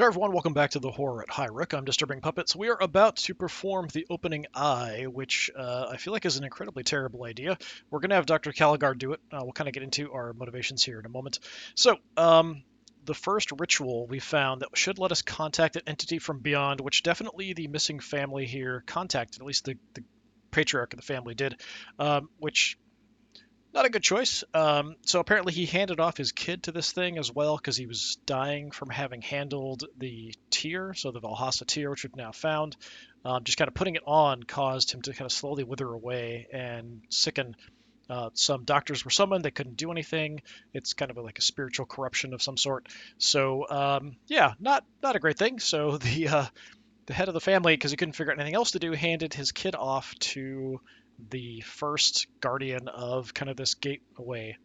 Hey everyone, welcome back to the Horror at Highrook. I'm Disturbing Puppets. We are about to perform the opening eye, which I feel like is an incredibly terrible idea. We're going to have Dr. Caligar do it. We'll kind of get into our motivations here in a moment. So, the first ritual we found that should let us contact an entity from beyond, which definitely the missing family here contacted, at least the patriarch of the family did, which not a good choice. So apparently he handed off his kid to this thing as well because he was dying from having handled the tear, so the Valhassa tear, which we've now found. Just kind of putting it on caused him to kind of slowly wither away and sicken. Some doctors were summoned; they couldn't do anything. It's kind of like a spiritual corruption of some sort. So yeah, not a great thing. So the head of the family, because he couldn't figure out anything else to do, handed his kid off to the first guardian of kind of this gateway.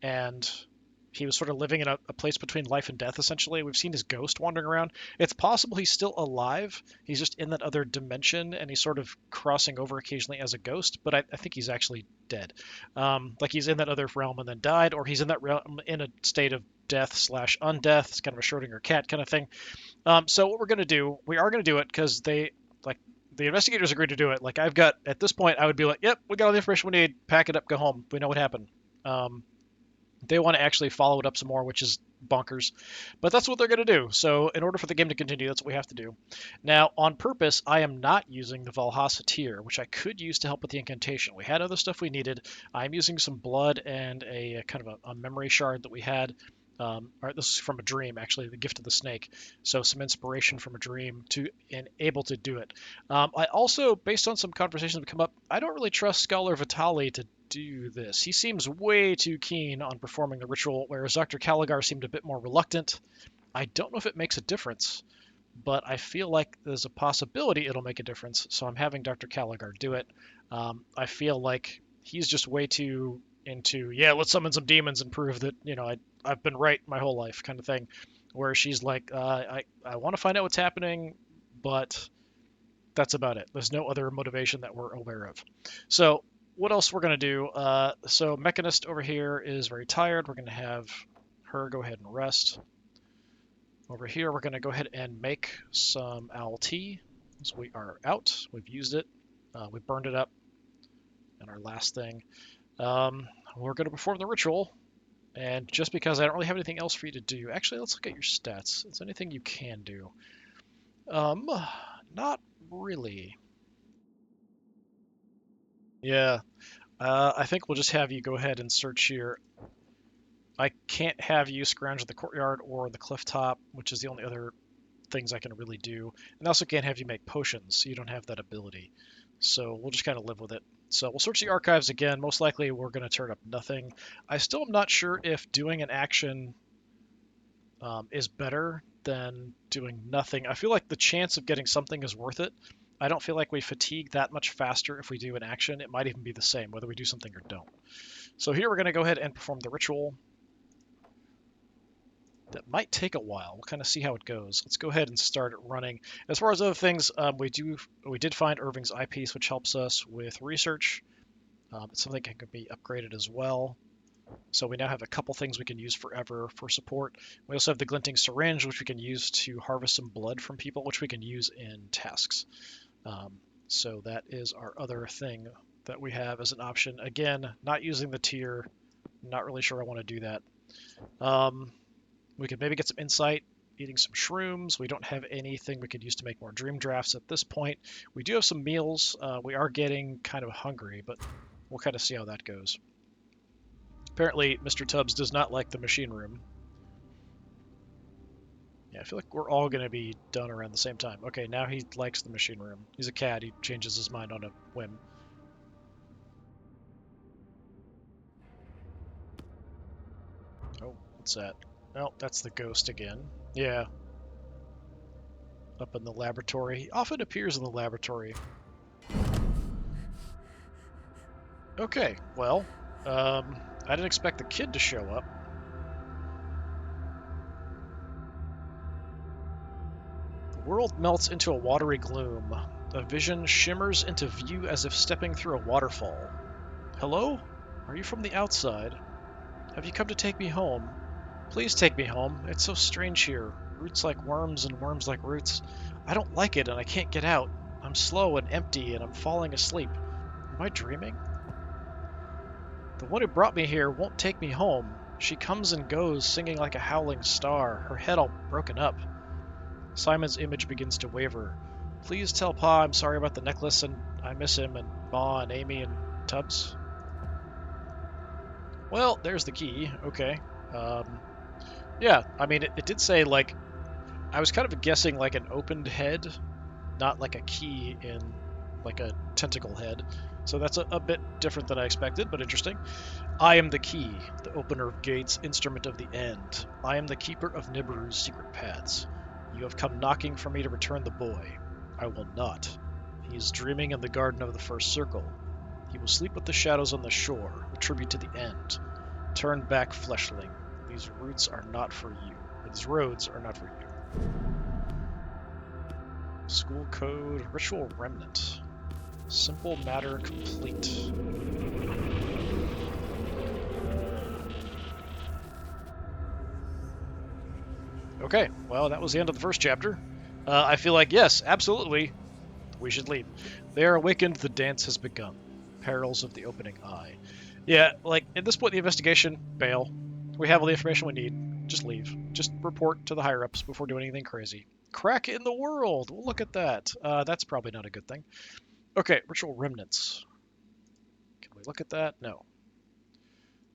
And he was sort of living in a place between life and death, essentially. We've seen his ghost wandering around. It's possible he's still alive. He's just in that other dimension, and he's sort of crossing over occasionally as a ghost, but I think he's actually dead. Like he's in that other realm and then died, or he's in that realm in a state of death slash undeath. It's kind of a Schrodinger cat kind of thing. So what we're going to do, we are going to do it because the investigators agreed to do it. Like I've got at this point, I would be like, yep, we got all the information we need. Pack it up, go home. We know what happened. Um, they want to actually follow it up some more, which is bonkers, but that's what they're going to do. So in order for the game to continue, that's what we have to do. Now, on purpose, I am not using the Valhassa tear, which I could use to help with the incantation. We had other stuff we needed. I'm using some blood and a kind of a memory shard that we had. Or this is from a dream, actually, the gift of the snake. So some inspiration from a dream to and able to do it. I also, based on some conversations that have come up, I don't really trust Scholar Vitali to do this. He seems way too keen on performing the ritual, whereas Dr. Caligar seemed a bit more reluctant. I don't know if it makes a difference, but I feel like there's a possibility it'll make a difference. So I'm having Dr. Caligar do it. I feel like he's just way too into, yeah, let's summon some demons and prove that, I've been right my whole life kind of thing. Where she's like, I want to find out what's happening, but that's about it. There's no other motivation that we're aware of. So what else we're going to do? So Mechanist over here is very tired. We're going to have her go ahead and rest. Over here, we're going to go ahead and make some owl tea. So we are out. We've used it. We burned it up. And our last thing. We're going to perform the ritual. And just because I don't really have anything else for you to do, actually, let's look at your stats. Is there anything you can do? Not really. Yeah, I think we'll just have you go ahead and search here. I can't have you scrounge the courtyard or the cliff top, which is the only other things I can really do. And I also can't have you make potions, so you don't have that ability. So we'll just kind of live with it. So we'll search the archives again. Most likely we're going to turn up nothing. I still am not sure if doing an action is better than doing nothing. I feel like the chance of getting something is worth it. I don't feel like we fatigue that much faster if we do an action. It might even be the same, whether we do something or don't. So here we're going to go ahead and perform the ritual. That might take a while. We'll kind of see how it goes. Let's go ahead and start it running. As far as other things, we did find Irving's eyepiece, which helps us with research. It's something that can be upgraded as well. So we now have a couple things we can use forever for support. We also have the glinting syringe, which we can use to harvest some blood from people, which we can use in tasks. So that is our other thing that we have as an option. Again, not using the tier. Not really sure I want to do that. We could maybe get some insight, eating some shrooms. We don't have anything we could use to make more dream drafts at this point. We do have some meals. We are getting kind of hungry, but we'll kind of see how that goes. Apparently, Mr. Tubbs does not like the machine room. Yeah, I feel like we're all going to be done around the same time. Okay, now he likes the machine room. He's a cat. He changes his mind on a whim. Oh, what's that? Oh, that's the ghost again. Yeah. Up in the laboratory. He often appears in the laboratory. Okay, well, I didn't expect the kid to show up. The world melts into a watery gloom. A vision shimmers into view as if stepping through a waterfall. Hello? Are you from the outside? Have you come to take me home? Please take me home. It's so strange here. Roots like worms and worms like roots. I don't like it and I can't get out. I'm slow and empty and I'm falling asleep. Am I dreaming? The one who brought me here won't take me home. She comes and goes, singing like a howling star, her head all broken up. Simon's image begins to waver. Please tell Pa I'm sorry about the necklace and I miss him and Ma and Amy and Tubbs. Well, there's the key. Okay. Yeah, I mean, it did say, like, I was kind of guessing, like, an opened head, not like a key in, like, a tentacle head. So that's a bit different than I expected, but interesting. I am the key, the opener of gates, instrument of the end. I am the keeper of Nibiru's secret paths. You have come knocking for me to return the boy. I will not. He is dreaming in the garden of the first circle. He will sleep with the shadows on the shore, a tribute to the end. Turn back, fleshling. These roots are not for you. Or these roads are not for you. School code, ritual remnant. Simple matter complete. Okay, well, that was the end of the first chapter. I feel like, yes, absolutely, we should leave. They are awakened, the dance has begun. Perils of the opening eye. Yeah, like, at this point in the investigation, bail. We have all the information we need. Just leave. Just report to the higher-ups before doing anything crazy. Crack in the world! Well, look at that. That's probably not a good thing. Okay, ritual remnants. Can we look at that? No.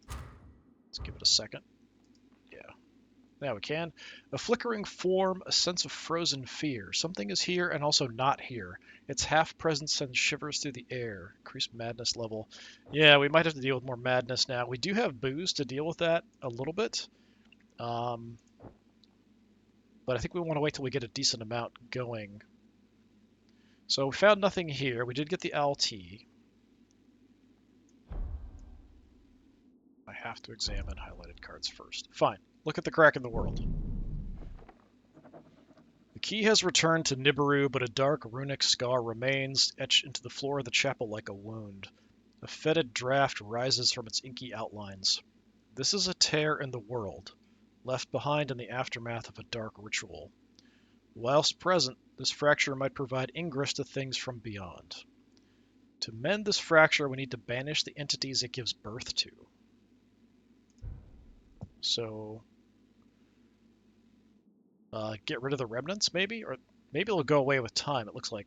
Let's give it a second. Yeah. Now we can. A flickering form, a sense of frozen fear. Something is here and also not here. Its half-presence sends shivers through the air. Increased madness level. Yeah, we might have to deal with more madness now. We do have booze to deal with that a little bit. But I think we want to wait till we get a decent amount going. So we found nothing here. We did get the LT. I have to examine highlighted cards first. Fine. Look at the crack in the world. The key has returned to Nibiru, but a dark runic scar remains, etched into the floor of the chapel like a wound. A fetid draft rises from its inky outlines. This is a tear in the world, left behind in the aftermath of a dark ritual. Whilst present, this fracture might provide ingress to things from beyond. To mend this fracture, we need to banish the entities it gives birth to. So, get rid of the remnants, maybe? Or maybe it'll go away with time, it looks like.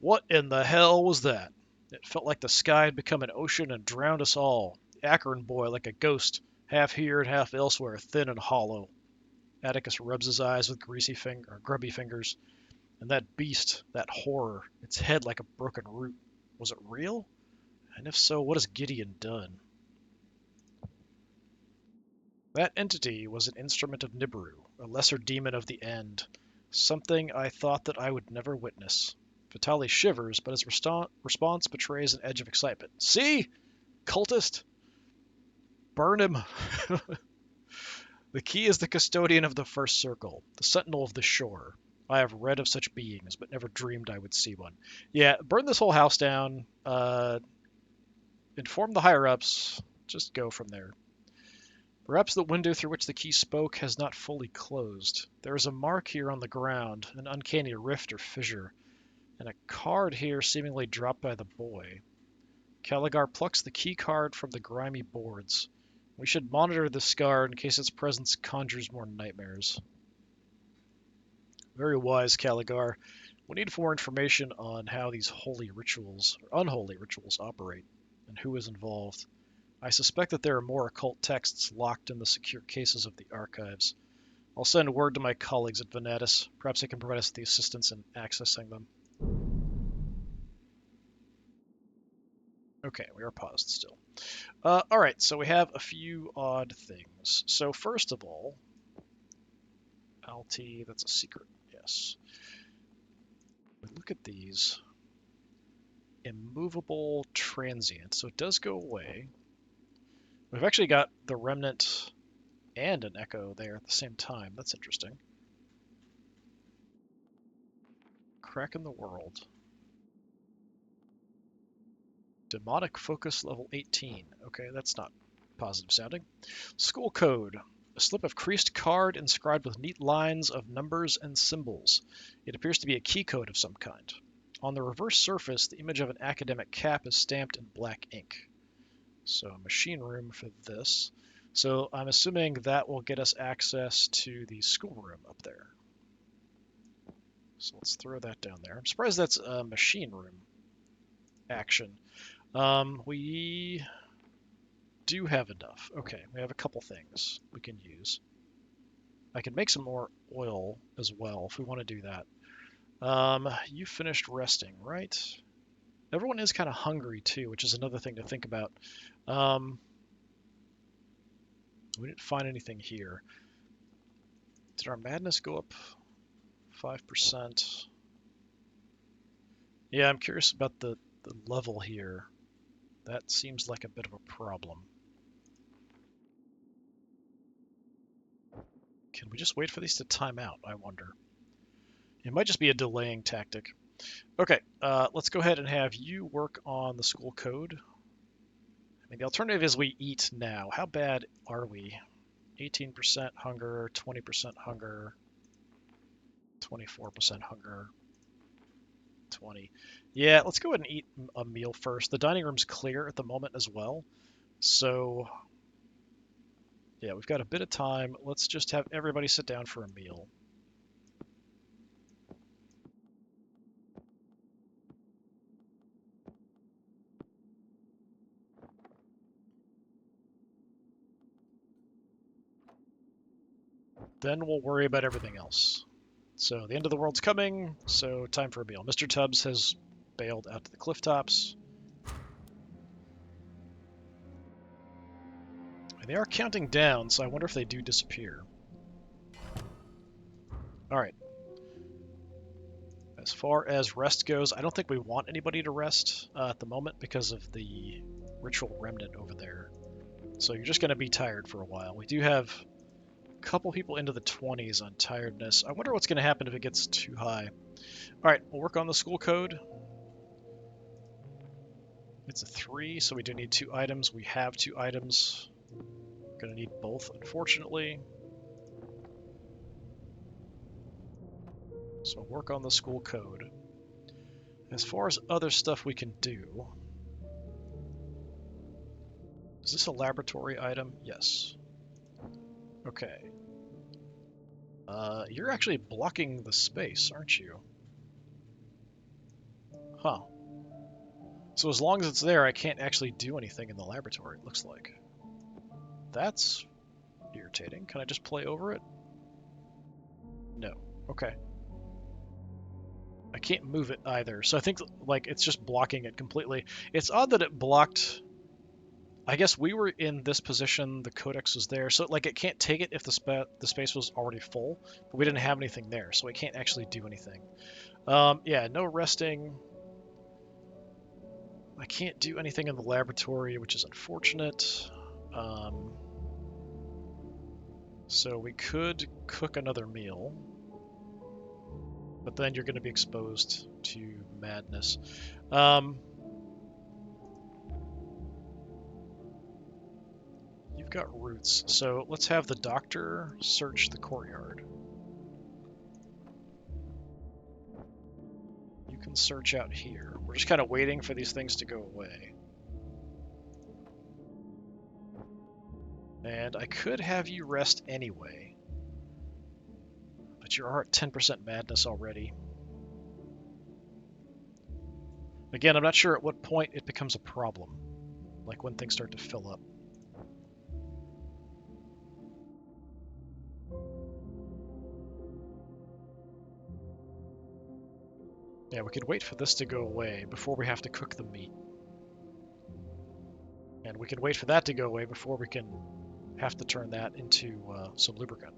What in the hell was that? It felt like the sky had become an ocean and drowned us all. The Akron boy, like a ghost, half here and half elsewhere, thin and hollow. Atticus rubs his eyes with grubby fingers. And that beast, that horror, its head like a broken root. Was it real? And if so, what has Gideon done? That entity was an instrument of Nibiru, a lesser demon of the end. Something I thought that I would never witness. Vitali shivers, but his response betrays an edge of excitement. See? Cultist? Burn him! The key is the custodian of the first circle, the sentinel of the shore. I have read of such beings, but never dreamed I would see one. Yeah, burn this whole house down. Inform the higher-ups. Just go from there. Perhaps the window through which the key spoke has not fully closed. There is a mark here on the ground, an uncanny rift or fissure, and a card here seemingly dropped by the boy. Caligar plucks the key card from the grimy boards. We should monitor this scar in case its presence conjures more nightmares. Very wise, Caligar. We need more information on how these holy rituals, or unholy rituals, operate, and who is involved. I suspect that there are more occult texts locked in the secure cases of the archives. I'll send word to my colleagues at Venatus. Perhaps they can provide us with the assistance in accessing them. Okay, we are paused still. Alright, so we have a few odd things. So first of all, LT, that's a secret, yes. Look at these. Immovable transient, so it does go away. We've actually got the remnant and an echo there at the same time. That's interesting. Crack in the world. Demonic focus level 18. Okay, that's not positive sounding. School code. A slip of creased card inscribed with neat lines of numbers and symbols. It appears to be a key code of some kind. On the reverse surface, the image of an academic cap is stamped in black ink. So machine room for this. So I'm assuming that will get us access to the schoolroom up there. So let's throw that down there. I'm surprised that's a machine room action. We do have enough. Okay, we have a couple things we can use. I can make some more oil as well if we want to do that. You finished resting, right? Everyone is kind of hungry too, which is another thing to think about. We didn't find anything here. Did our madness go up 5%? Yeah, I'm curious about the level here. That seems like a bit of a problem. Can we just wait for these to time out, I wonder? It might just be a delaying tactic. Okay, let's go ahead and have you work on the school code. I mean, the alternative is we eat now. How bad are we? 18% hunger, 20% hunger, 24% hunger, 20. Yeah, let's go ahead and eat a meal first. The dining room's clear at the moment as well. So, yeah, we've got a bit of time. Let's just have everybody sit down for a meal. Then we'll worry about everything else. So the end of the world's coming, so time for a meal. Mr. Tubbs has bailed out to the cliff tops. And they are counting down, so I wonder if they do disappear. Alright. As far as rest goes, I don't think we want anybody to rest at the moment because of the ritual remnant over there. So you're just going to be tired for a while. We do have a couple people into the 20s on tiredness. I wonder what's going to happen if it gets too high. Alright, we'll work on the school code. It's a 3, so we do need 2 items. We have 2 items. We're going to need both, unfortunately. So we'll work on the school code. As far as other stuff we can do... Is this a laboratory item? Yes. Okay. You're actually blocking the space, aren't you? Huh. So as long as it's there, I can't actually do anything in the laboratory, it looks like. That's irritating. Can I just play over it? No. Okay. I can't move it either, so I think like it's just blocking it completely. It's odd that it blocked... I guess we were in this position, the codex was there, so like it can't take it if the space was already full, but we didn't have anything there, so we can't actually do anything. Yeah, no resting. I can't do anything in the laboratory, which is unfortunate. So we could cook another meal, but then you're going to be exposed to madness. You've got roots, so let's have the doctor search the courtyard. You can search out here. We're just kind of waiting for these things to go away. And I could have you rest anyway, but you are at 10% madness already. Again, I'm not sure at what point it becomes a problem, like when things start to fill up. Yeah, we could wait for this to go away before we have to cook the meat. And we can wait for that to go away before we can have to turn that into some lubricant.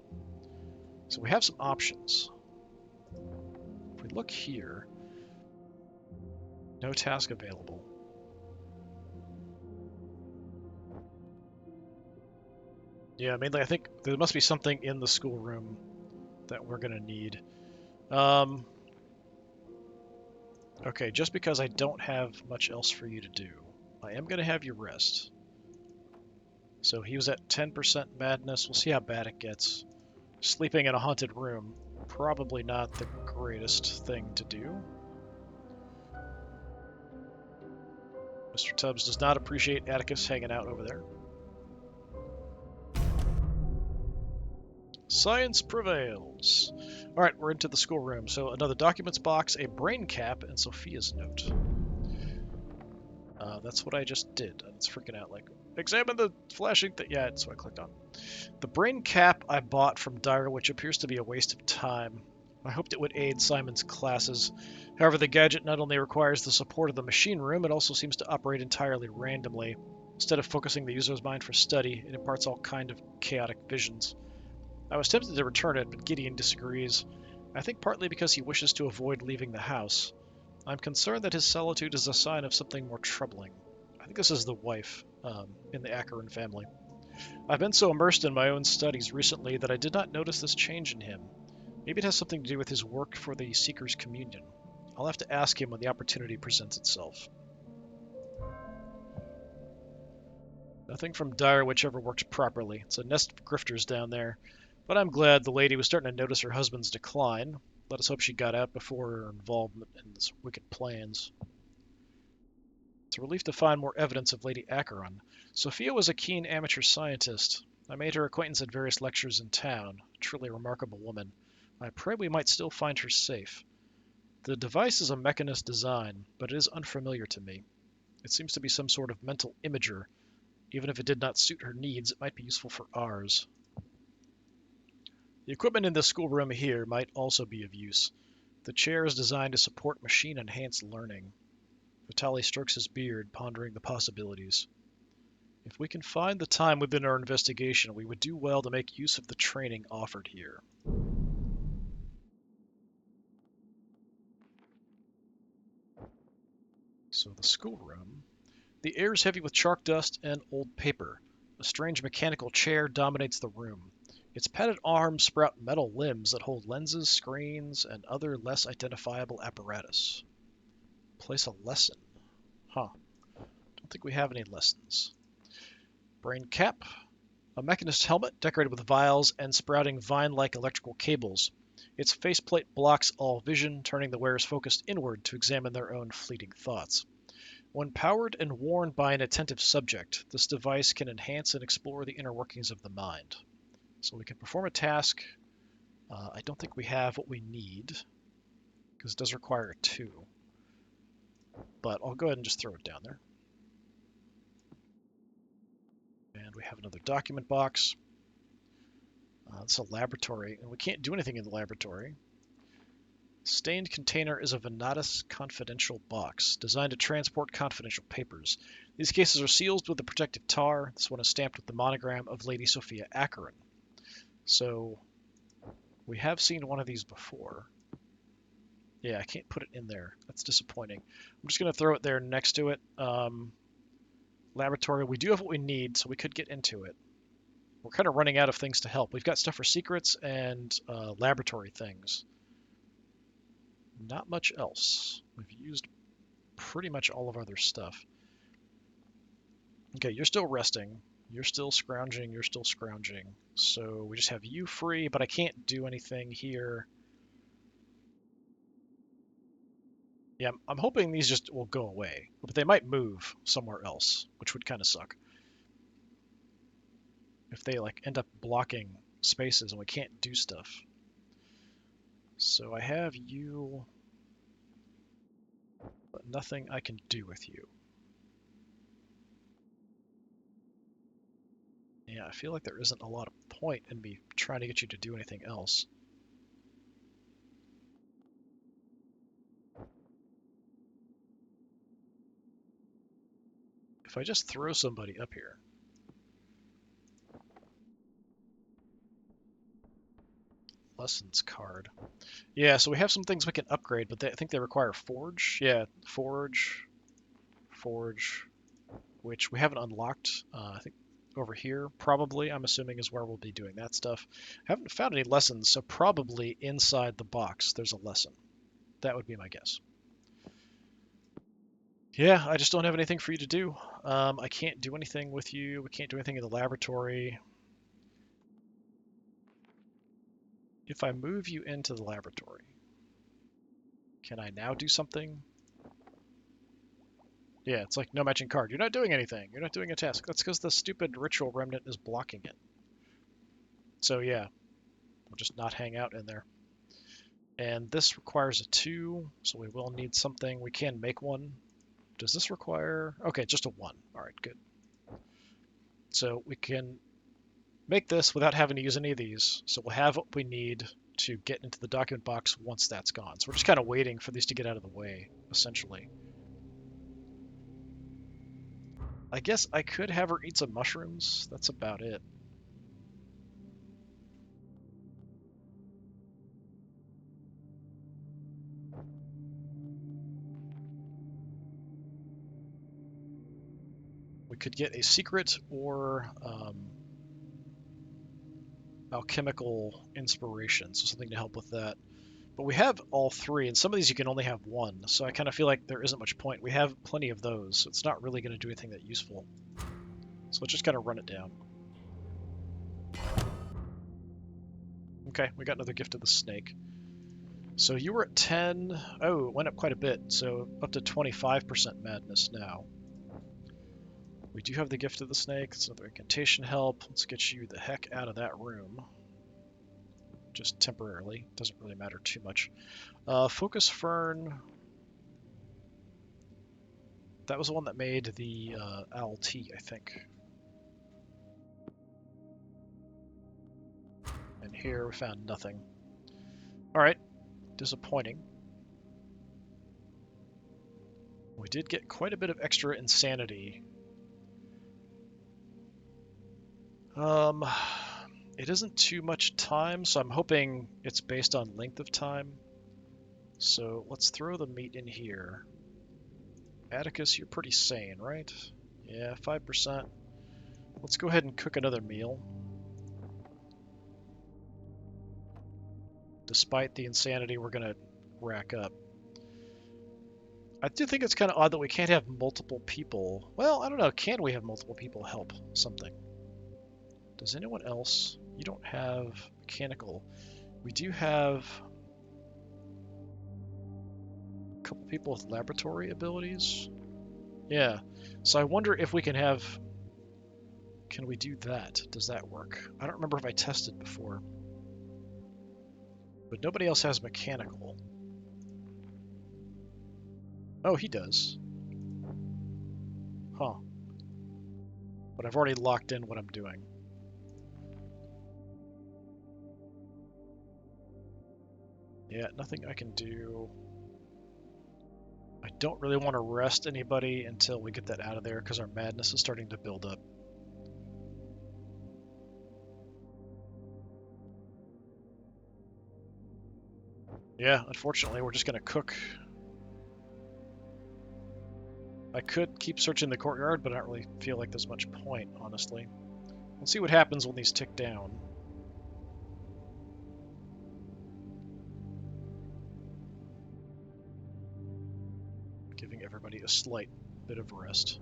So we have some options. If we look here, no task available. Yeah, mainly I think there must be something in the schoolroom that we're going to need. Okay, just because I don't have much else for you to do, I am going to have you rest. So he was at 10% madness. We'll see how bad it gets. Sleeping in a haunted room, probably not the greatest thing to do. Mr. Tubbs does not appreciate Atticus hanging out over there. Science prevails. All right, we're into the schoolroom. So another documents box, a brain cap, and Sophia's note. That's what I just did. And it's freaking out like, examine the flashing thing. Yeah, that's what I clicked on. The brain cap I bought from Dyer, which appears to be a waste of time. I hoped it would aid Simon's classes. However, the gadget not only requires the support of the machine room, it also seems to operate entirely randomly. Instead of focusing the user's mind for study, it imparts all kind of chaotic visions. I was tempted to return it, but Gideon disagrees. I think partly because he wishes to avoid leaving the house. I'm concerned that his solitude is a sign of something more troubling. I think this is the wife in the Acheron family. I've been so immersed in my own studies recently that I did not notice this change in him. Maybe it has something to do with his work for the Seeker's Communion. I'll have to ask him when the opportunity presents itself. Nothing from Direwitch ever worked properly. It's a nest of grifters down there. But I'm glad the lady was starting to notice her husband's decline. Let us hope she got out before her involvement in his wicked plans. It's a relief to find more evidence of Lady Acheron. Sophia was a keen amateur scientist. I made her acquaintance at various lectures in town. A truly remarkable woman. I pray we might still find her safe. The device is a mechanist design, but it is unfamiliar to me. It seems to be some sort of mental imager. Even if it did not suit her needs, it might be useful for ours. The equipment in the schoolroom here might also be of use. The chair is designed to support machine-enhanced learning. Vitali strokes his beard, pondering the possibilities. If we can find the time within our investigation, we would do well to make use of the training offered here. So the schoolroom. The air is heavy with chalk dust and old paper. A strange mechanical chair dominates the room. Its padded arms sprout metal limbs that hold lenses, screens, and other less identifiable apparatus. Place a lesson. Huh. Don't think we have any lessons. Brain cap. A mechanist helmet decorated with vials and sprouting vine-like electrical cables. Its faceplate blocks all vision, turning the wearers focused inward to examine their own fleeting thoughts. When powered and worn by an attentive subject, this device can enhance and explore the inner workings of the mind. So we can perform a task. I don't think we have what we need, because it does require a 2. But I'll go ahead and just throw it down there. And we have another document box. It's a laboratory, and we can't do anything in the laboratory. Stained container is a Venatus confidential box, designed to transport confidential papers. These cases are sealed with a protective tar. This one is stamped with the monogram of Lady Sophia Acheron. So, we have seen one of these before. Yeah, I can't put it in there. That's disappointing. I'm just going to throw it there next to it. Laboratory, we do have what we need, so we could get into it. We're kind of running out of things to help. We've got stuff for secrets and laboratory things. Not much else. We've used pretty much all of our other stuff. Okay, you're still resting. You're still scrounging. You're still scrounging. So we just have you free, but I can't do anything here. Yeah, I'm hoping these just will go away, but they might move somewhere else, which would kind of suck. If they like end up blocking spaces and we can't do stuff. So I have you, but nothing I can do with you. Yeah, I feel like there isn't a lot of point in me trying to get you to do anything else. If I just throw somebody up here. Lessons card. Yeah, so we have some things we can upgrade, but I think they require Forge. Yeah, Forge, which we haven't unlocked. I think over here, probably, I'm assuming, is where we'll be doing that stuff. I haven't found any lessons, so probably inside the box there's a lesson. That would be my guess. Yeah, I just don't have anything for you to do. I can't do anything with you. We can't do anything in the laboratory. If I move you into the laboratory, can I now do something? Yeah, it's like no matching card. You're not doing anything. You're not doing a task. That's because the stupid ritual remnant is blocking it. So yeah, we'll just not hang out in there. And this requires a 2, so we will need something. We can make one. Does this require... Okay, just a 1. All right, good. So we can make this without having to use any of these. So we'll have what we need to get into the document box once that's gone. So we're just kind of waiting for these to get out of the way, essentially. I guess I could have her eat some mushrooms. That's about it. We could get a secret or alchemical inspiration, so something to help with that. But we have all 3, and some of these you can only have 1, so I kind of feel like there isn't much point. We have plenty of those, so it's not really going to do anything that useful. So let's just kind of run it down. Okay, we got another gift of the snake. So you were at 10. Oh, it went up quite a bit, so up to 25% madness now. We do have the gift of the snake. It's another incantation help. Let's get you the heck out of that room. Just temporarily. Doesn't really matter too much. Focus Fern. That was the one that made the owl tea, I think. And here we found nothing. Alright, disappointing. We did get quite a bit of extra insanity. It isn't too much time, so I'm hoping it's based on length of time. So let's throw the meat in here. Atticus, you're pretty sane, right? Yeah, 5%. Let's go ahead and cook another meal. Despite the insanity we're going to rack up. I do think it's kind of odd that we can't have multiple people. Well, I don't know. Can we have multiple people help something? Does anyone else? You don't have mechanical. We do have a couple people with laboratory abilities. Yeah. So I wonder if we can have... Can we do that? Does that work? I don't remember if I tested before. But nobody else has mechanical. Oh, he does. Huh. But I've already locked in what I'm doing. Yeah, nothing I can do. I don't really want to rest anybody until we get that out of there because our madness is starting to build up. Yeah, unfortunately, we're just going to cook. I could keep searching the courtyard, but I don't really feel like there's much point, honestly. We'll see what happens when these tick down. Giving everybody a slight bit of rest.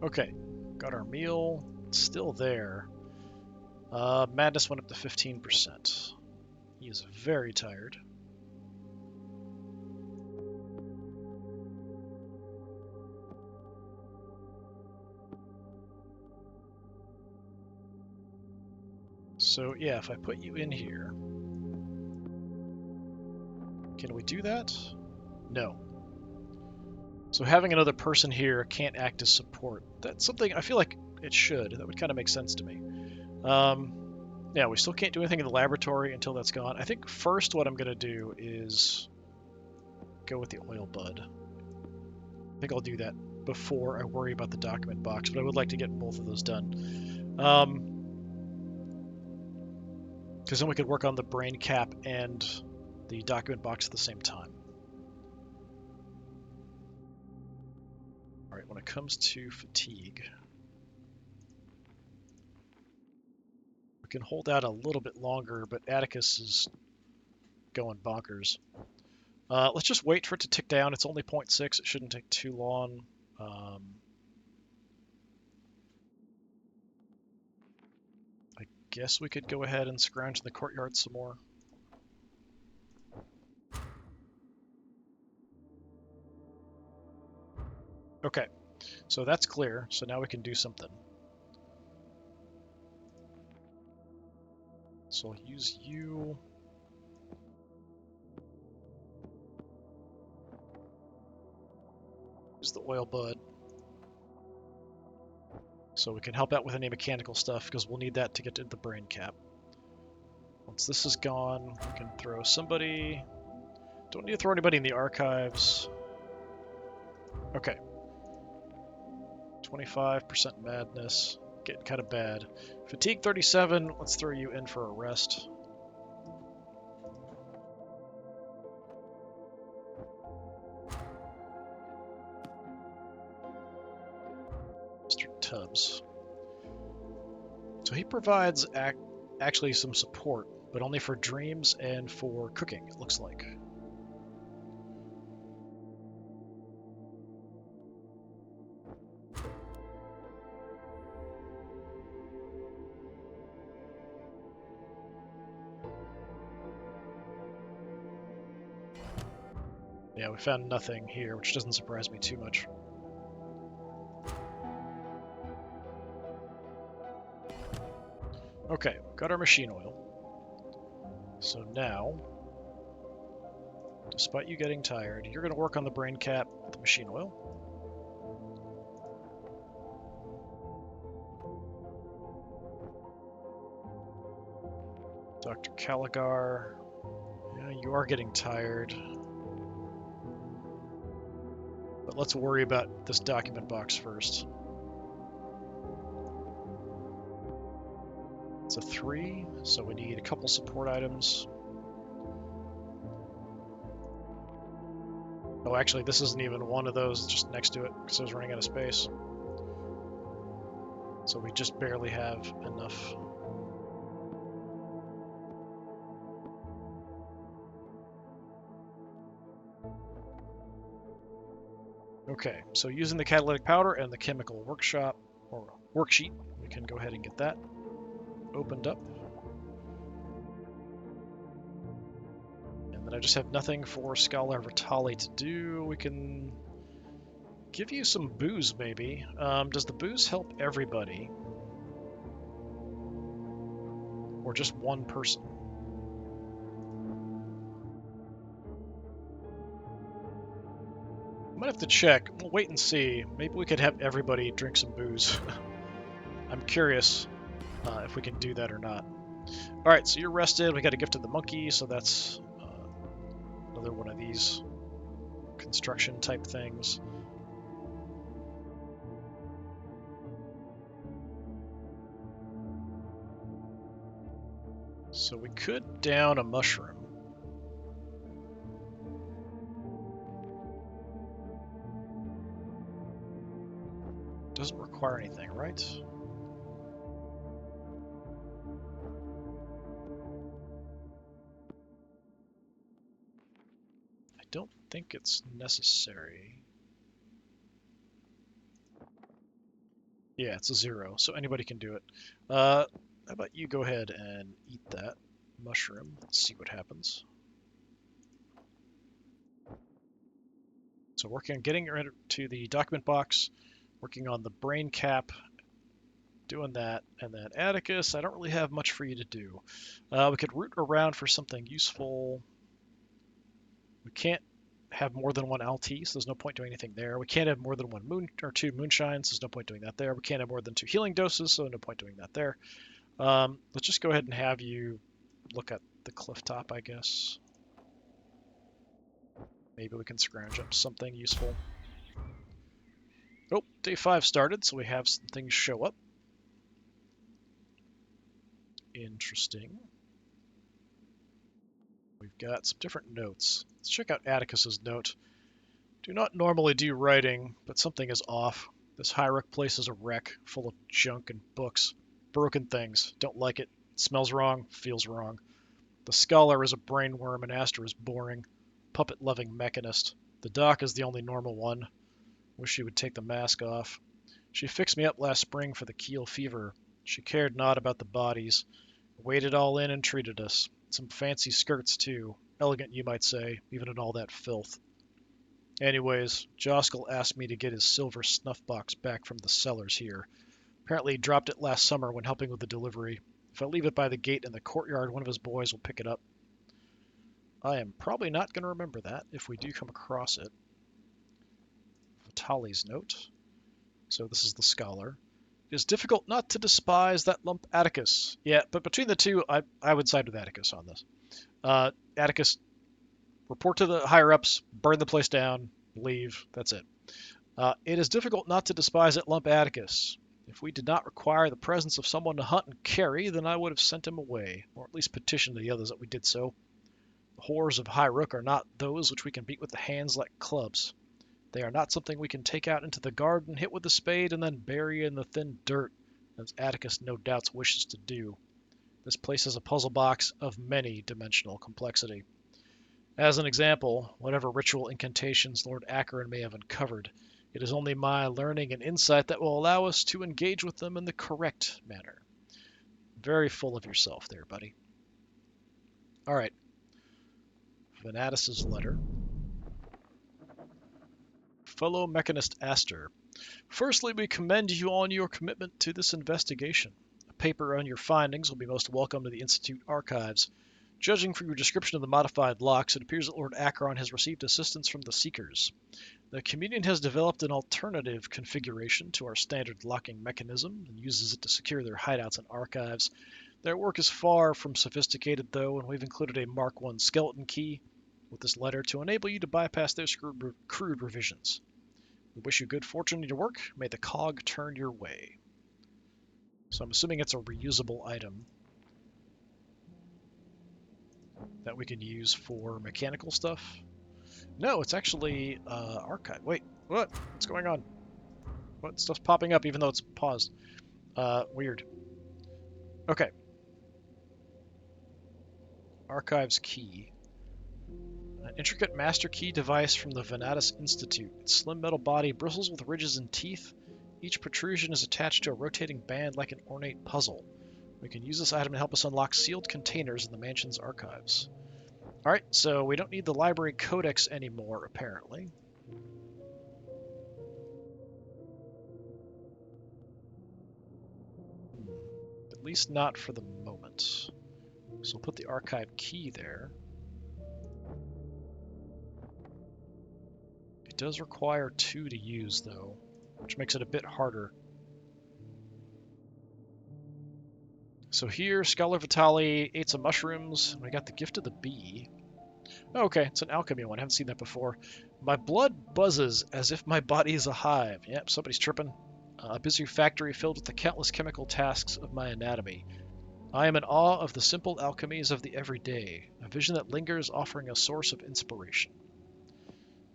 Okay, got our meal. It's still there. Madness went up to 15%. He is very tired. So yeah, if I put you in here, can we do that? No. So having another person here can't act as support. That's something I feel like it should. That would kind of make sense to me. Yeah, we still can't do anything in the laboratory until that's gone. I think first what I'm going to do is go with the oil bud. I think I'll do that before I worry about the document box, but I would like to get both of those done. Because then we could work on the brain cap and the document box at the same time. All right, when it comes to fatigue, we can hold out a little bit longer, but Atticus is going bonkers. Let's just wait for it to tick down. It's only 0.6. It shouldn't take too long. I guess we could go ahead and scrounge in the courtyard some more. Okay, so that's clear. So now we can do something. So I'll use you. Use the oil bud. So we can help out with any mechanical stuff because we'll need that to get to the brain cap. Once this is gone, we can throw somebody. Don't need to throw anybody in the archives. Okay. 25% madness. Getting kind of bad. Fatigue 37. Let's throw you in for a rest. Mr. Tubbs. So he provides actually some support, but only for dreams and for cooking, it looks like. Yeah, we found nothing here, which doesn't surprise me too much. Okay, got our machine oil. So now, despite you getting tired, you're going to work on the brain cap with the machine oil. Dr. Caligar, yeah, you are getting tired. But let's worry about this document box first. It's a 3, so we need a couple support items. Oh, actually, this isn't even one of those, it's just next to it, because I was running out of space. So we just barely have enough. Okay, so using the catalytic powder and the chemical workshop, or worksheet, we can go ahead and get that opened up. And then I just have nothing for Scholar Vitali to do. We can give you some booze, maybe. Does the booze help everybody? Or just one person? I might have to check. We'll wait and see. Maybe we could have everybody drink some booze. I'm curious if we can do that or not. Alright, so you're rested. We got a gift of the monkey, so that's another one of these construction type things. So we could down a mushroom. Doesn't require anything, right? I don't think it's necessary. Yeah, it's a 0, so anybody can do it. How about you go ahead and eat that mushroom? Let's see what happens. So working on getting rid to the document box, working on the brain cap, doing that, and then Atticus, I don't really have much for you to do. We could root around for something useful. We can't have more than one LT, so there's no point doing anything there. We can't have more than one moon or 2 moonshines, so there's no point doing that there. We can't have more than 2 healing doses, so no point doing that there. Let's just go ahead and have you look at the cliff top, I guess. Maybe we can scrounge up something useful. Oh, day 5 started, so we have some things show up. Interesting. We've got some different notes. Let's check out Atticus's note. Do not normally do writing, but something is off. This Highrook place is a wreck, full of junk and books. Broken things. Don't like it. Smells wrong, feels wrong. The scholar is a brainworm and Astor is boring. puppet-loving mechanist. The doc is the only normal one. Wish she would take the mask off. She fixed me up last spring for the keel fever. She cared not about the bodies. Weighed it all in and treated us. Some fancy skirts, too. Elegant, you might say, even in all that filth. Anyways, Joskell asked me to get his silver snuff box back from the cellars here. Apparently he dropped it last summer when helping with the delivery. If I leave it by the gate in the courtyard, one of his boys will pick it up. I am probably not going to remember that if we do come across it. Vitali's note. So this is the scholar. It is difficult not to despise that lump Atticus. Yeah, but between the two, I would side with Atticus on this. Atticus, report to the higher-ups, burn the place down, leave, that's it. It is difficult not to despise that lump Atticus. If we did not require the presence of someone to hunt and carry, then I would have sent him away, or at least petitioned the others that we did so. The horrors of Highrook are not those which we can beat with the hands like clubs. They are not something we can take out into the garden, hit with a spade, and then bury in the thin dirt, as Atticus no doubt wishes to do. This place is a puzzle box of many dimensional complexity. As an example, whatever ritual incantations Lord Acheron may have uncovered, it is only my learning and insight that will allow us to engage with them in the correct manner. Very full of yourself there, buddy. All right. Venatus's letter. Fellow Mechanist Aster, firstly, we commend you on your commitment to this investigation. A paper on your findings will be most welcome to the Institute archives. Judging from your description of the modified locks, it appears that Lord Acheron has received assistance from the Seekers. The Communion has developed an alternative configuration to our standard locking mechanism and uses it to secure their hideouts and archives. Their work is far from sophisticated, though, and we've included a Mark I skeleton key with this letter to enable you to bypass their crude revisions. We wish you good fortune in your work. May the cog turn your way. So I'm assuming it's a reusable item that we can use for mechanical stuff. No, it's actually archive. Wait, what? What's going on? What stuff's popping up even though it's paused? Weird. Okay. Archives key. An intricate master key device from the Venatus Institute. Its slim metal body bristles with ridges and teeth. Each protrusion is attached to a rotating band like an ornate puzzle. We can use this item to help us unlock sealed containers in the mansion's archives. Alright, so we don't need the library codex anymore, apparently. At least not for the moment. So we'll put the archive key there. It does require 2 to use, though, which makes it a bit harder. So here, Scholar Vitali ate some mushrooms, and we got the gift of the bee. Oh, okay, it's an alchemy one. I haven't seen that before. My blood buzzes as if my body is a hive. Yep, somebody's tripping. A busy factory filled with the countless chemical tasks of my anatomy. I am in awe of the simple alchemies of the everyday, a vision that lingers offering a source of inspiration.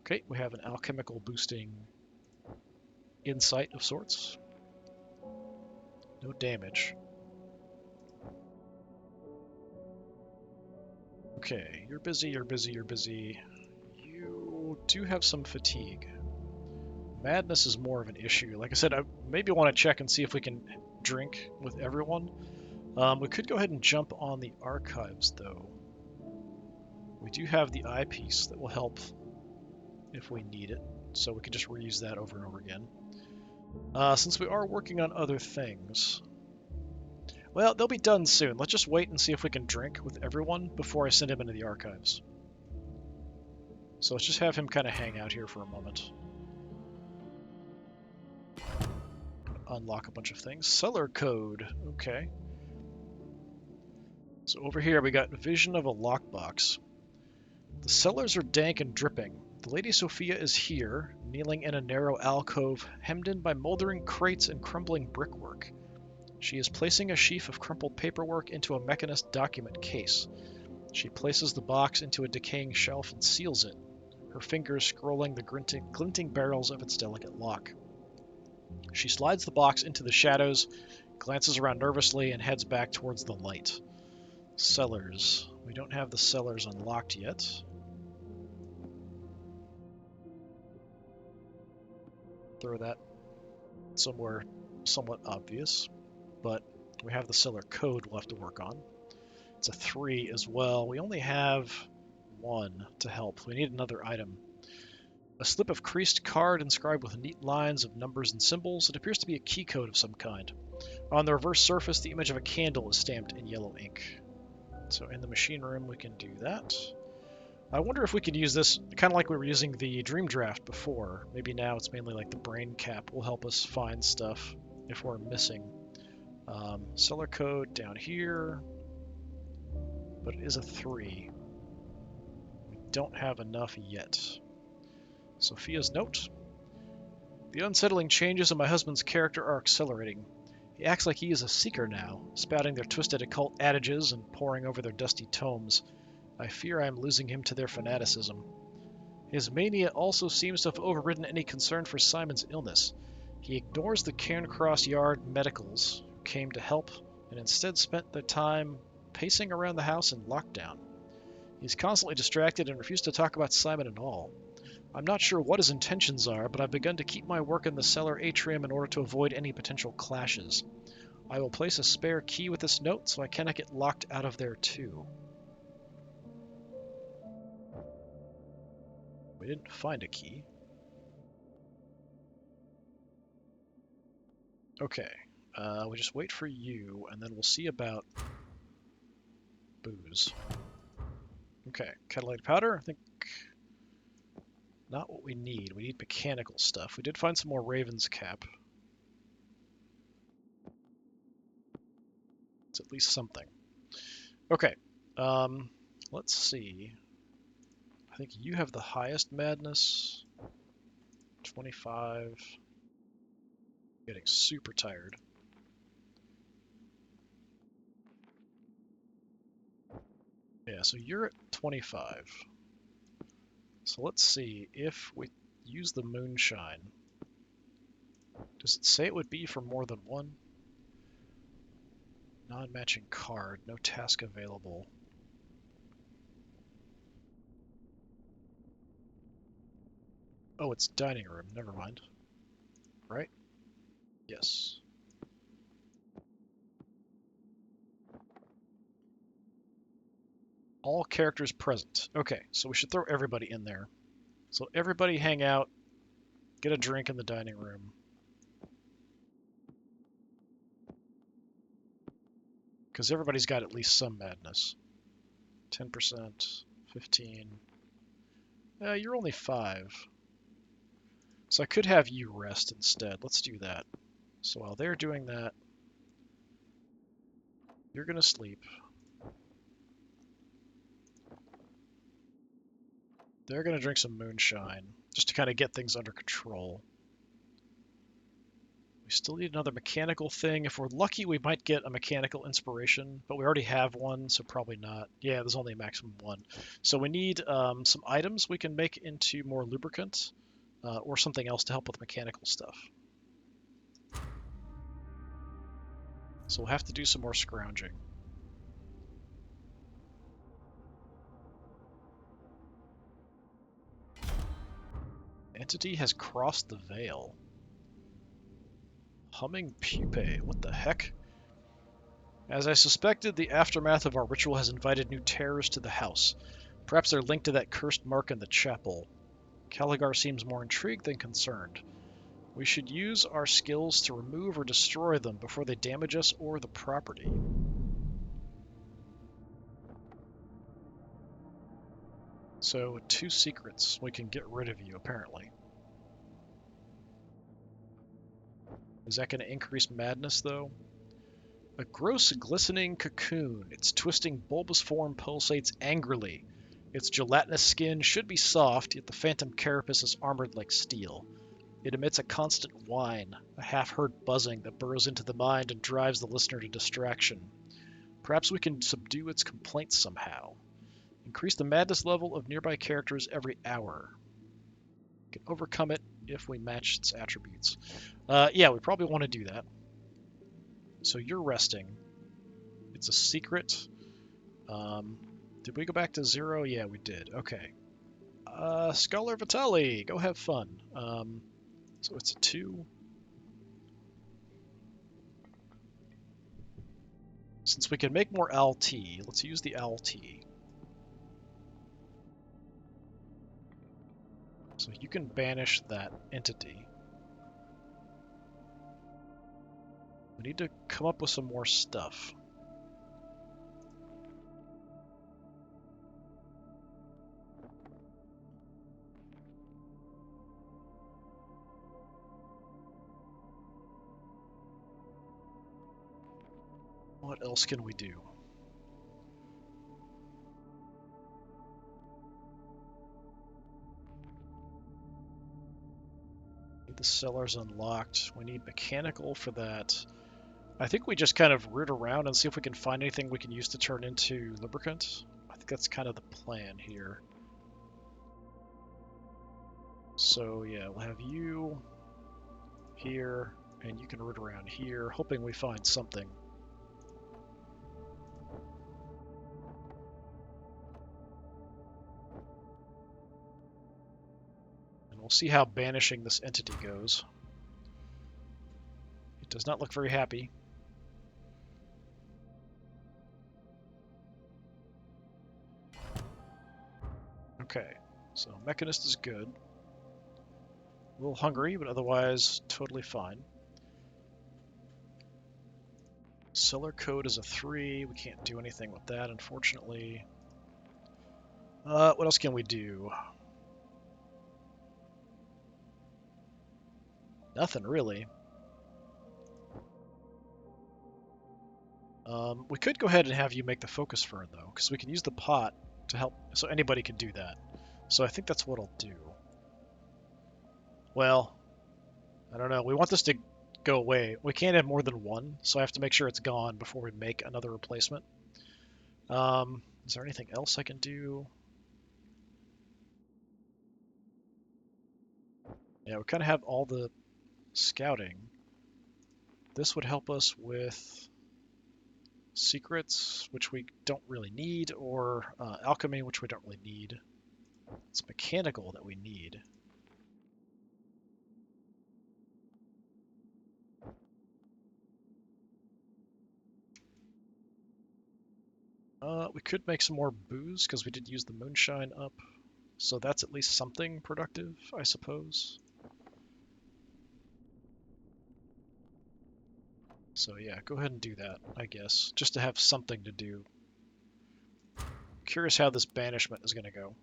Okay, we have an alchemical boosting insight of sorts. No damage. Okay, you're busy, you're busy, you're busy. You do have some fatigue. Madness is more of an issue. Like I said, I maybe want to check and see if we can drink with everyone. We could go ahead and jump on the archives, though. We do have the eyepiece that will help if we need it, so we can just reuse that over and over again. Since we are working on other things... Well, they'll be done soon. Let's just wait and see if we can drink with everyone before I send him into the archives. So let's just have him kind of hang out here for a moment. Unlock a bunch of things. Cellar code. Okay. So over here we got vision of a lockbox. The cellars are dank and dripping. The Lady Sophia is here, kneeling in a narrow alcove, hemmed in by moldering crates and crumbling brickwork. She is placing a sheaf of crumpled paperwork into a mechanist document case. She places the box into a decaying shelf and seals it, her fingers scrolling the glinting barrels of its delicate lock. She slides the box into the shadows, glances around nervously, and heads back towards the light. Cellars. We don't have the cellars unlocked yet. Throw that somewhere somewhat obvious, but we have the cellar code we'll have to work on. It's a 3 as well. We only have 1 to help. We need another item. A slip of creased card inscribed with neat lines of numbers and symbols. It appears to be a key code of some kind. On the reverse surface, the image of a candle is stamped in yellow ink. So in the machine room, we can do that. I wonder if we could use this kind of like we were using the dream draft before. Maybe now it's mainly like the brain cap will help us find stuff if we're missing. Cellar code down here, but it is a 3. We don't have enough yet. Sophia's note. The unsettling changes in my husband's character are accelerating. He acts like he is a seeker now, spouting their twisted occult adages and poring over their dusty tomes. I fear I am losing him to their fanaticism. His mania also seems to have overridden any concern for Simon's illness. He ignores the Cairncross Yard medicals who came to help and instead spent their time pacing around the house in lockdown. He's constantly distracted and refused to talk about Simon at all. I'm not sure what his intentions are, but I've begun to keep my work in the cellar atrium in order to avoid any potential clashes. I will place a spare key with this note so I cannot get locked out of there too. We didn't find a key. Okay, we just wait for you, and then we'll see about booze. Okay, catalytic powder, I think not what we need. We need mechanical stuff. We did find some more Raven's Cap. It's at least something. Okay, let's see. I think you have the highest madness. 25. Getting super tired. Yeah, so you're at 25. So let's see if we use the moonshine. Does it say it would be for more than one? Non-matching card, no task available. Oh, it's dining room, never mind. Right? Yes. All characters present. Okay, so we should throw everybody in there. So everybody hang out, get a drink in the dining room. Because everybody's got at least some madness. 10%, 15. You're only 5. So I could have you rest instead. Let's do that. So while they're doing that, you're going to sleep. They're going to drink some moonshine, just to kind of get things under control. We still need another mechanical thing. If we're lucky, we might get a mechanical inspiration, but we already have one, so probably not. Yeah, there's only a maximum 1. So we need some items we can make into more lubricant, or something else to help with mechanical stuff. So we'll have to do some more scrounging. Entity has crossed the veil. Humming pupae, what the heck? As I suspected, the aftermath of our ritual has invited new terrors to the house. Perhaps they're linked to that cursed mark in the chapel. Caligar seems more intrigued than concerned. We should use our skills to remove or destroy them before they damage us or the property. So, with 2 secrets, we can get rid of you, apparently. Is that going to increase madness, though? A gross, glistening cocoon. Its twisting, bulbous form pulsates angrily. Its gelatinous skin should be soft, yet the phantom carapace is armored like steel. It emits a constant whine, a half-heard buzzing that burrows into the mind and drives the listener to distraction. Perhaps we can subdue its complaints somehow. Increase the madness level of nearby characters every hour. We can overcome it if we match its attributes. Yeah, we probably want to do that. So you're resting. It's a secret. Did we go back to 0? Yeah, we did. Okay. Scholar Vitali, go have fun. So it's a 2. Since we can make more LT, let's use the LT. So you can banish that entity. We need to come up with some more stuff. What else can we do? The cellar's unlocked. We need mechanical for that. I think we just kind of root around and see if we can find anything we can use to turn into lubricant. I think that's kind of the plan here. So yeah, we'll have you here, and you can root around here, hoping we find something. And we'll see how banishing this entity goes. It does not look very happy. Okay, so Mechanist is good. A little hungry, but otherwise totally fine. Cellar code is a 3. We can't do anything with that, unfortunately. What else can we do? Nothing, really. We could go ahead and have you make the focus fern, though, because we can use the pot to help, so anybody can do that. So I think that's what I'll do. Well, I don't know. We want this to go away. We can't have more than one, so I have to make sure it's gone before we make another replacement. Is there anything else I can do? Yeah, we kind of have all the scouting. This would help us with secrets, which we don't really need, or alchemy, which we don't really need. It's mechanical that we need. We could make some more booze, because we did use the moonshine up. So that's at least something productive, I suppose. So yeah, go ahead and do that, I guess, just to have something to do. Curious how this banishment is going to go.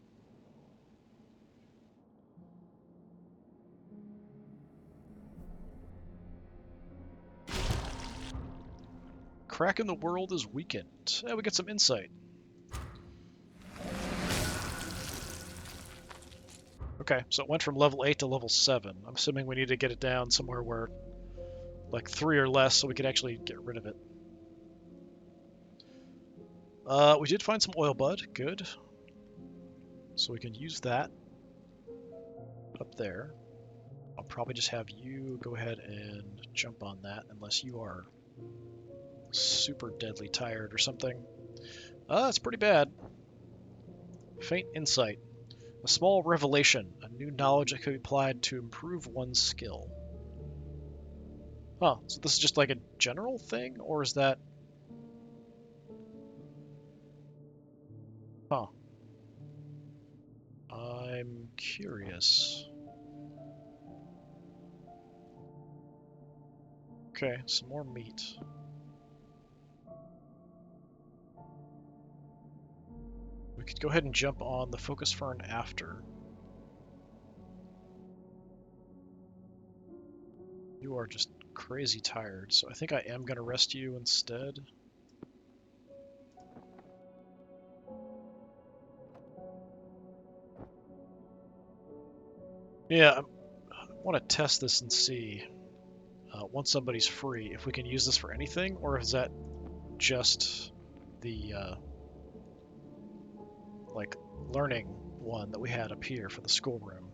Crack in the world is weakened. Yeah, we get some insight. Okay, so it went from level 8 to level 7. I'm assuming we need to get it down somewhere where, like 3 or less, so we could actually get rid of it. We did find some oil bud, good. So we can use that up there. I'll probably just have you go ahead and jump on that, unless you are super deadly tired or something. That's pretty bad. Faint insight. A small revelation, a new knowledge that could be applied to improve one's skill. Huh, so this is just like a general thing, or is that... Huh. I'm curious. Okay, some more meat. We could go ahead and jump on the focus fern after. You are just crazy tired, so I think I am going to rest you instead. Yeah, I want to test this and see, once somebody's free, if we can use this for anything, or is that just the, like, learning one that we had up here for the schoolroom.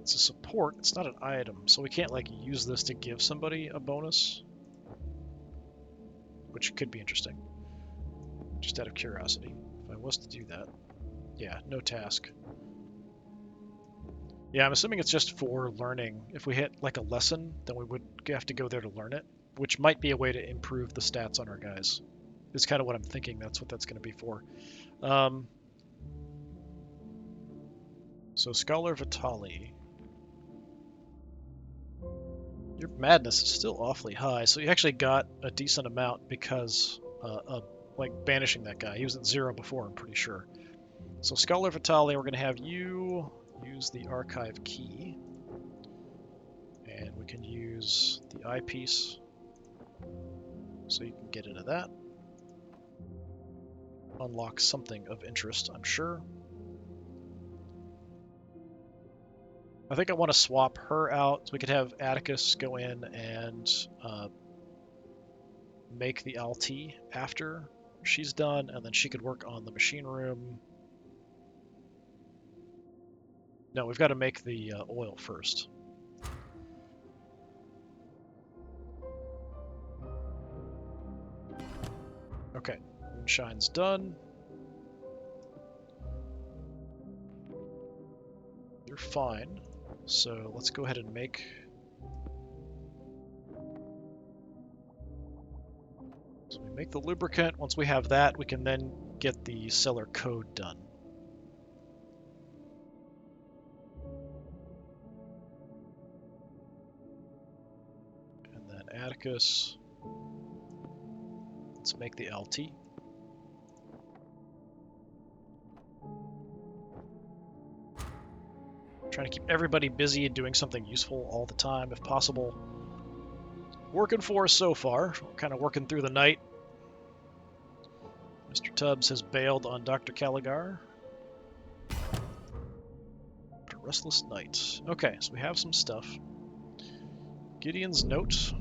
It's a support, it's not an item, so we can't, like, use this to give somebody a bonus, which could be interesting, just out of curiosity. If I was to do that. Yeah, no task. Yeah, I'm assuming it's just for learning. If we hit like a lesson, then we would have to go there to learn it, which might be a way to improve the stats on our guys. Is kind of what I'm thinking. That's what that's going to be for. So Scholar Vitali, your madness is still awfully high. So you actually got a decent amount because of like banishing that guy. He was at 0 before, I'm pretty sure. So Scholar Vitali, we're going to have you use the archive key. And we can use the eyepiece so you can get into that. Unlock something of interest, I'm sure. I think I want to swap her out so we could have Atticus go in and make the LT after she's done, and then she could work on the machine room. No, we've got to make the oil first. Okay, moonshine's done. You're fine. So let's go ahead and make... So we make the lubricant. Once we have that, we can then get the cellar code done. And then Atticus. Let's make the LT. Trying to keep everybody busy and doing something useful all the time, if possible. Working for us so far. We're kind of working through the night. Mr. Tubbs has bailed on Dr. Caligar. What a restless night. Okay, so we have some stuff. Gideon's note.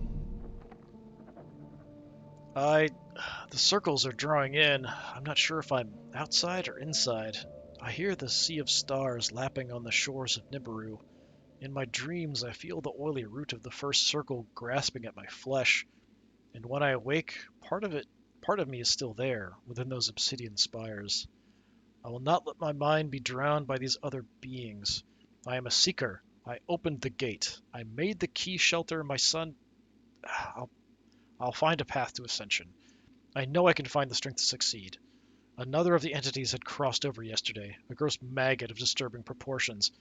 The circles are drawing in. I'm not sure if I'm outside or inside. I hear the sea of stars lapping on the shores of Nibiru. In my dreams, I feel the oily root of the first circle grasping at my flesh. And when I awake, part of me is still there, within those obsidian spires. I will not let my mind be drowned by these other beings. I am a seeker. I opened the gate. I made the key shelter. My son... I'll find a path to ascension. I know I can find the strength to succeed. Another of the entities had crossed over yesterday, a gross maggot of disturbing proportions.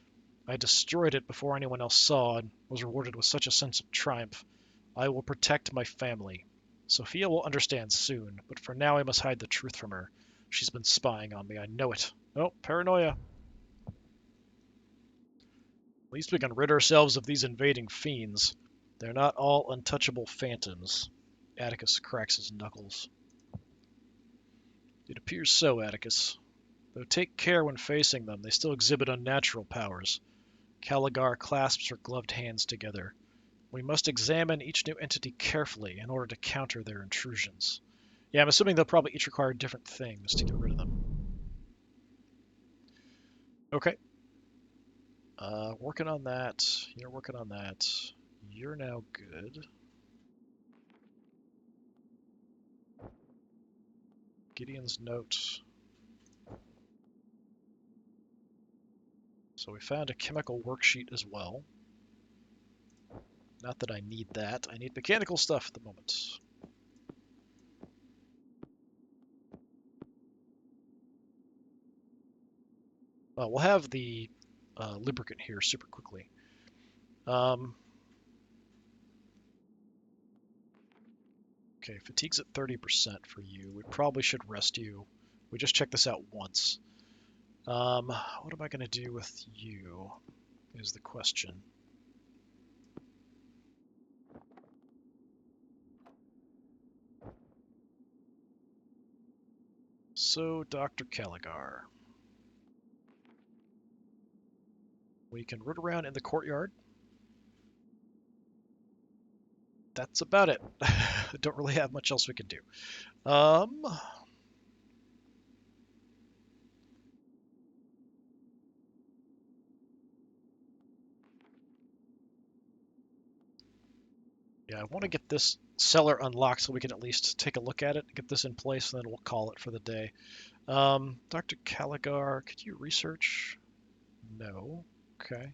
I destroyed it before anyone else saw and was rewarded with such a sense of triumph. I will protect my family. Sophia will understand soon, but for now I must hide the truth from her. She's been spying on me, I know it. Oh, paranoia. At least we can rid ourselves of these invading fiends. They're not all untouchable phantoms. Atticus cracks his knuckles. It appears so, Atticus. Though take care when facing them, they still exhibit unnatural powers. Caligar clasps her gloved hands together. We must examine each new entity carefully in order to counter their intrusions. Yeah, I'm assuming they'll probably each require different things to get rid of them. Okay. Working on that. You're working on that. You're now good. Gideon's note. So we found a chemical worksheet as well. Not that I need that. I need mechanical stuff at the moment. We'll have the lubricant here super quickly. Okay, fatigue's at 30% for you. We probably should rest you. We just checked this out once. What am I going to do with you is the question. So, Dr. Caligar. We can run around in the courtyard. That's about it. Don't really have much else we can do. Yeah, I want to get this cellar unlocked so we can at least take a look at it, get this in place, and then we'll call it for the day. Dr. Caligar, could you research? No. Okay.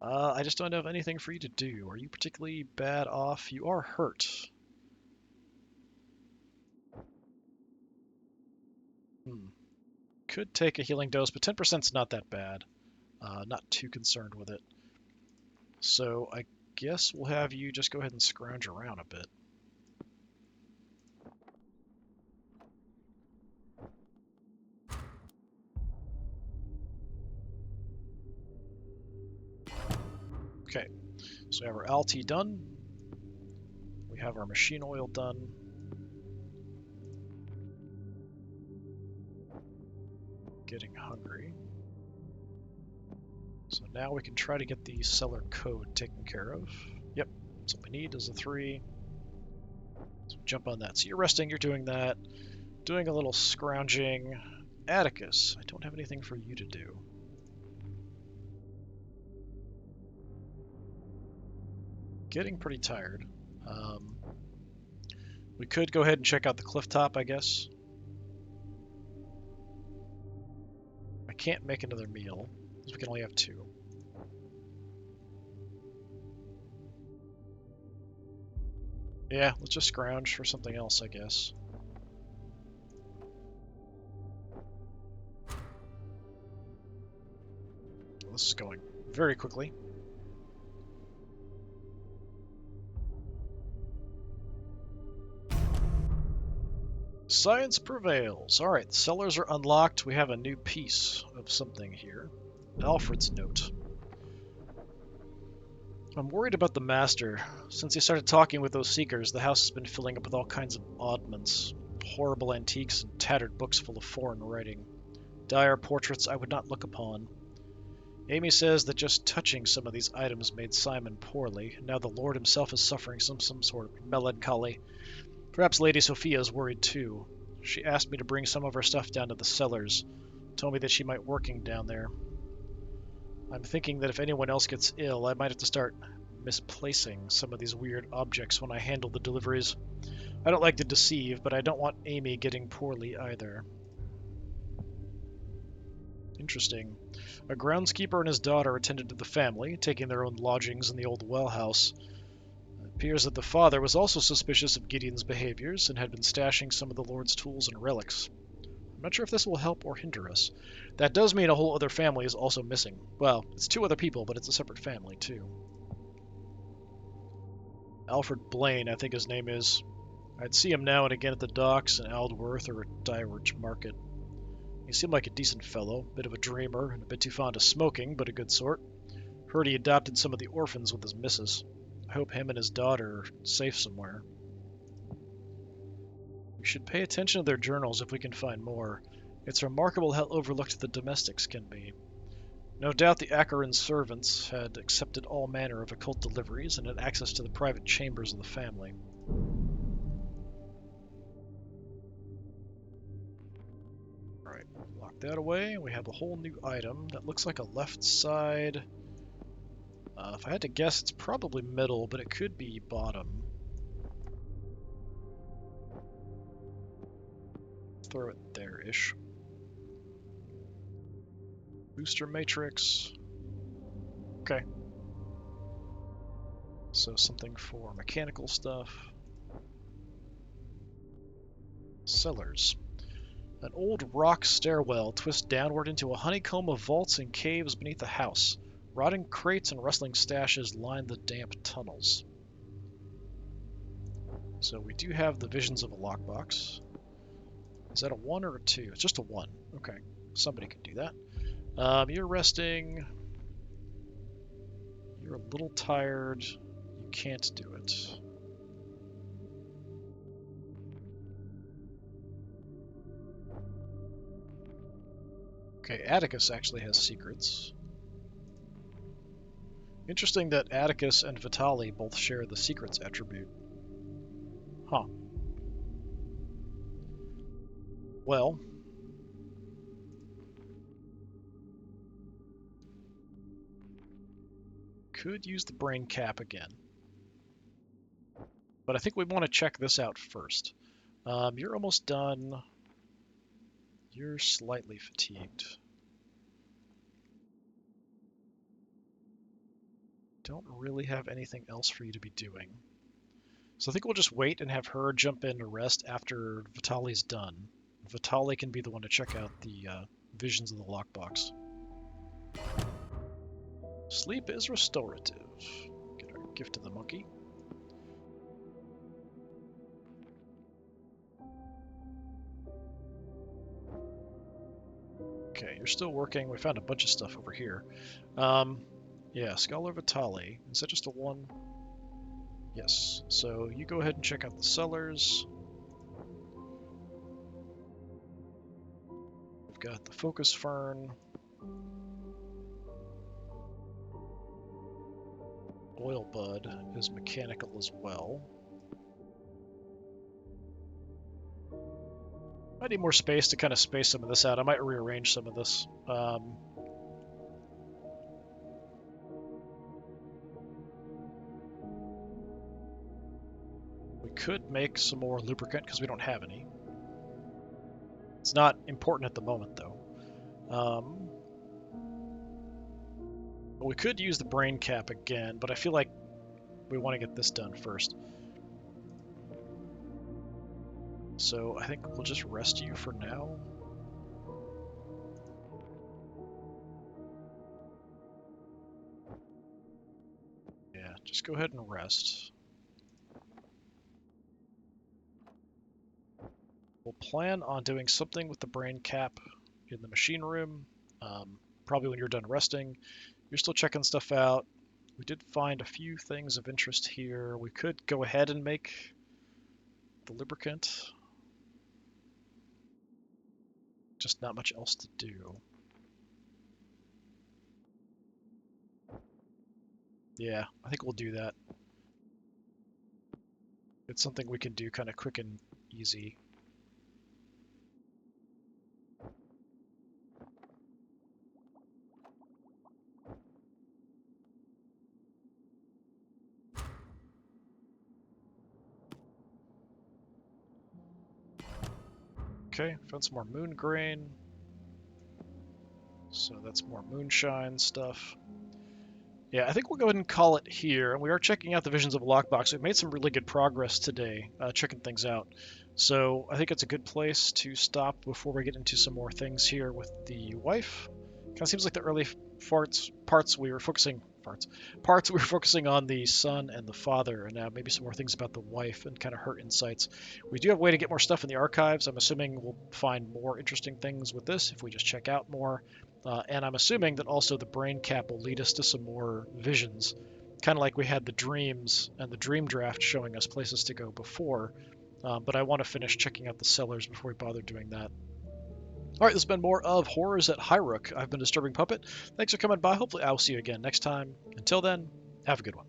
I just don't have anything for you to do. Are you particularly bad off? You are hurt. Could take a healing dose, but 10%'s not that bad. Not too concerned with it. So I guess we'll have you just go ahead and scrounge around a bit. Okay, so we have our LT done. We have our machine oil done. Getting hungry. So now we can try to get the cellar code taken care of. Yep, that's what we need is a 3. So jump on that. So you're resting, you're doing that. Doing a little scrounging. Atticus, I don't have anything for you to do. Getting pretty tired. We could go ahead and check out the cliff top, I guess. I can't make another meal, because we can only have 2. Yeah, let's just scrounge for something else, I guess. This is going very quickly. Science prevails. Alright, the cellars are unlocked. We have a new piece of something here. Alfred's note. I'm worried about the master. Since he started talking with those seekers, the house has been filling up with all kinds of oddments. Horrible antiques and tattered books full of foreign writing. Dire portraits I would not look upon. Amy says that just touching some of these items made Simon poorly, and now the Lord himself is suffering some sort of melancholy. Perhaps Lady Sophia is worried too. She asked me to bring some of her stuff down to the cellars. Told me that she might working down there. I'm thinking that if anyone else gets ill, I might have to start misplacing some of these weird objects when I handle the deliveries. I don't like to deceive, but I don't want Amy getting poorly either. Interesting. A groundskeeper and his daughter attended to the family, taking their own lodgings in the old well house. It appears that the father was also suspicious of Gideon's behaviors and had been stashing some of the Lord's tools and relics. I'm not sure if this will help or hinder us. That does mean a whole other family is also missing. Well, it's 2 other people, but it's a separate family, too. Alfred Blaine, I think his name is. I'd see him now and again at the docks in Aldworth or at Dyeridge Market. He seemed like a decent fellow, bit of a dreamer, and a bit too fond of smoking, but a good sort. Heard he adopted some of the orphans with his missus. I hope him and his daughter are safe somewhere. We should pay attention to their journals if we can find more. It's remarkable how overlooked the domestics can be. No doubt the Acheron servants had accepted all manner of occult deliveries and had access to the private chambers of the family. Alright, lock that away. We have a whole new item that looks like a left side. If I had to guess, it's probably middle, but it could be bottom. Throw it there-ish. Booster matrix. Okay. So something for mechanical stuff. Cellars. An old rock stairwell twists downward into a honeycomb of vaults and caves beneath the house. Rotting crates and rustling stashes line the damp tunnels. So we do have the visions of a lockbox. Is that a 1 or a 2? It's just a 1. Okay, somebody can do that. You're resting. You're a little tired. You can't do it. Okay, Atticus actually has secrets. Interesting that Atticus and Vitali both share the secrets attribute. Huh. Well, could use the brain cap again. But I think we want to check this out first. You're almost done. You're slightly fatigued. Don't really have anything else for you to be doing. So I think we'll just wait and have her jump in to rest after Vitali's done. Vitali can be the one to check out the visions of the lockbox. Sleep is restorative. Get our gift to the monkey. Okay, you're still working. We found a bunch of stuff over here. Yeah, Scholar Vitali. Is that just a one? Yes. So you go ahead and check out the cellars. We've got the Focus Fern. Oil Bud is mechanical as well. I need more space to kind of space some of this out. I might rearrange some of this. We could make some more lubricant because we don't have any. It's not important at the moment, though. We could use the brain cap again, but I feel like we want to get this done first. So I think we'll just rest you for now. Yeah, just go ahead and rest. We'll plan on doing something with the brain cap in the machine room. Probably when you're done resting. You're still checking stuff out. We did find a few things of interest here. We could go ahead and make the lubricant. Just not much else to do. Yeah, I think we'll do that. It's something we can do kind of quick and easy. Okay, found some more moon grain. So that's more moonshine stuff. Yeah, I think we'll go ahead and call it here. And we are checking out the Visions of a Lockbox. We've made some really good progress today, checking things out. So I think it's a good place to stop before we get into some more things here with the wife. Kind of seems like the early parts we were focusing on the son and the father, and now maybe some more things about the wife and kind of her insights. We do have a way to get more stuff in the archives. I'm assuming we'll find more interesting things with this if we just check out more. And I'm assuming that also the brain cap will lead us to some more visions, kind of like we had the dreams and the dream draft showing us places to go before. But I want to finish checking out the cellars before we bother doing that. All right, this has been more of Horrors at Highrook. I've been Disturbing Puppet. Thanks for coming by. Hopefully I'll see you again next time. Until then, have a good one.